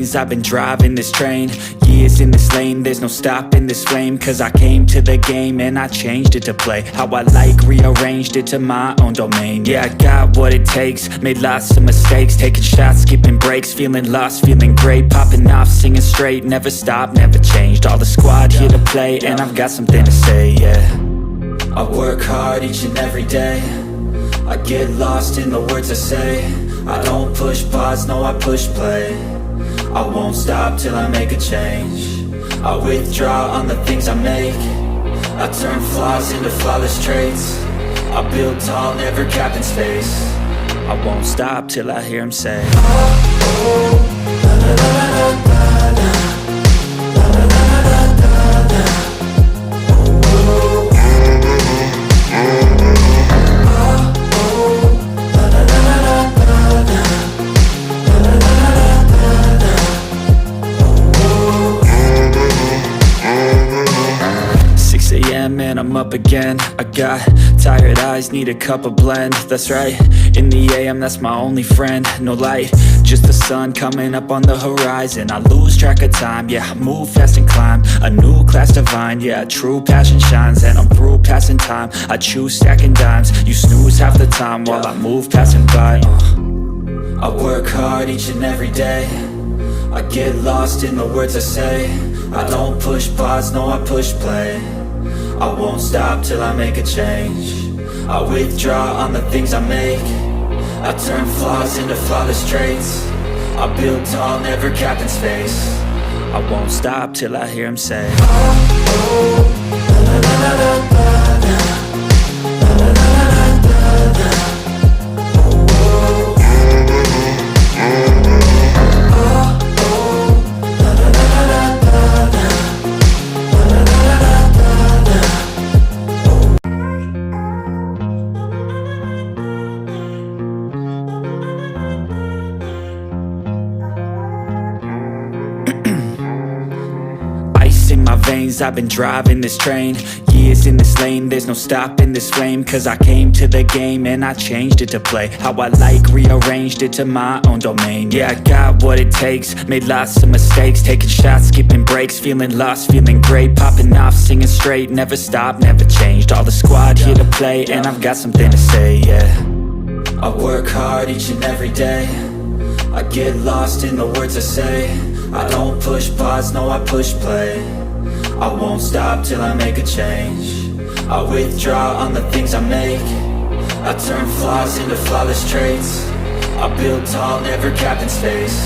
veins, I've been driving this train. Years in this lane, there's no stopping this flame. Cause I came to the game and I changed it to play how I like, rearranged it to my own domain. Yeah, I got what it takes, made lots of mistakes, taking shots, skipping breaks, feeling lost, feeling great, popping off, singing straight, never stopped, never changed. All the squad here to play and I've got something to say, yeah. I work hard each and every day, I get lost in the words I say. I don't push pause, no, I push play. I won't stop till I make a change. I withdraw on the things I make. I turn flaws into flawless traits. I build tall, never capped in space. I won't stop till I hear him say, oh, la, la, la, la, la, la, la, la, la, la, la, la. And I'm up again. I got tired eyes, need a cup of blend. That's right, in the AM, that's my only friend. No light, just the sun coming up on the horizon. I lose track of time, yeah, I move fast and climb a new class divine, yeah, true passion shines. And I'm through passing time, I choose stacking dimes. You snooze half the time while I move passing by. I work hard each and every day, I get lost in the words I say. I don't push pause, no, I push play. I won't stop till I make a change. I withdraw on the things I make. I turn flaws into flawless traits. I build tall, never capped in space. I won't stop till I hear him say, oh, oh, la, la, la, la, la, la. In my veins, I've been driving this train. Years in this lane, there's no stopping this flame. Cause I came to the game and I changed it to play how I like, rearranged it to my own domain. Yeah, I got what it takes, made lots of mistakes, taking shots, skipping breaks, feeling lost, feeling great, popping off, singing straight, never stopped, never changed. All the squad here to play and I've got something to say, yeah. I work hard each and every day, I get lost in the words I say. I don't push pause, no, I push play. I won't stop till I make a change. I withdraw on the things I make. I turn flaws into flawless traits. I build tall, never capped in space.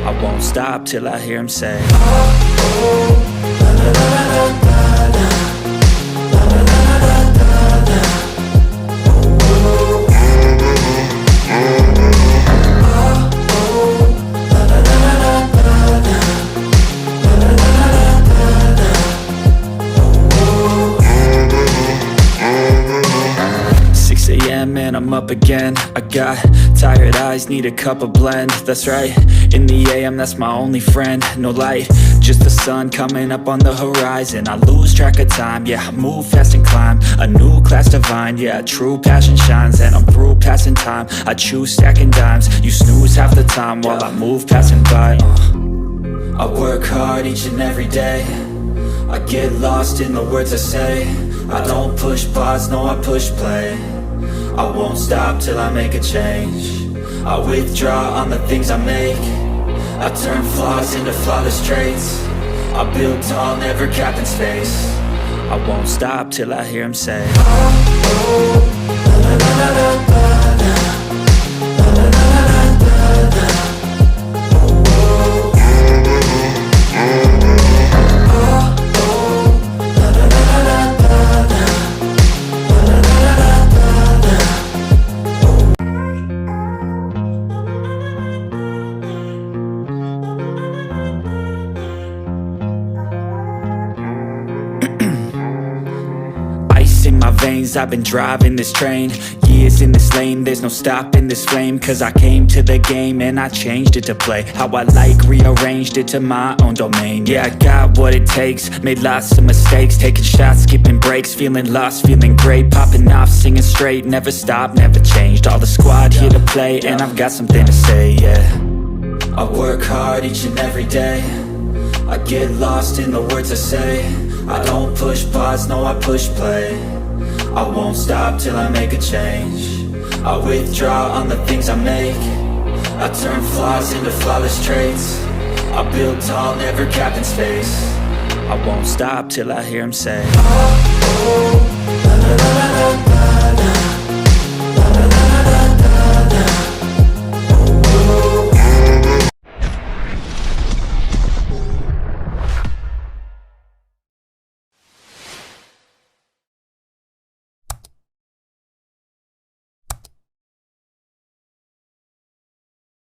I won't stop till I hear him say, oh, oh, la, la, la, la, la, la. And I'm up again. I got tired eyes, need a cup of blend. That's right, in the AM, that's my only friend. No light, just the sun coming up on the horizon. I lose track of time, yeah, I move fast and climb a new class divine, yeah, true passion shines. And I'm through passing time, I choose stacking dimes. You snooze half the time while I move passing by. I work hard each and every day, I get lost in the words I say. I don't push pause, no, I push play. I won't stop till I make a change. I withdraw on the things I make. I turn flaws into flawless traits. I build tall, never capped in space. I won't stop till I hear him say, oh, oh, la, la, la, la, la, la. In my veins, I've been driving this train. Years in this lane, there's no stopping this flame. Cause I came to the game and I changed it to play how I like, rearranged it to my own domain. Yeah, I got what it takes, made lots of mistakes, taking shots, skipping breaks, feeling lost, feeling great, popping off, singing straight, never stopped, never changed. All the squad here to play and I've got something to say, yeah. I work hard each and every day. I get lost in the words I say. I don't push pause, no, I push play. I won't stop till I make a change. I withdraw on the things I make. I turn flaws into flawless traits. I build tall, never capped in space. I won't stop till I hear him say, oh, oh, la, la, la, la, la.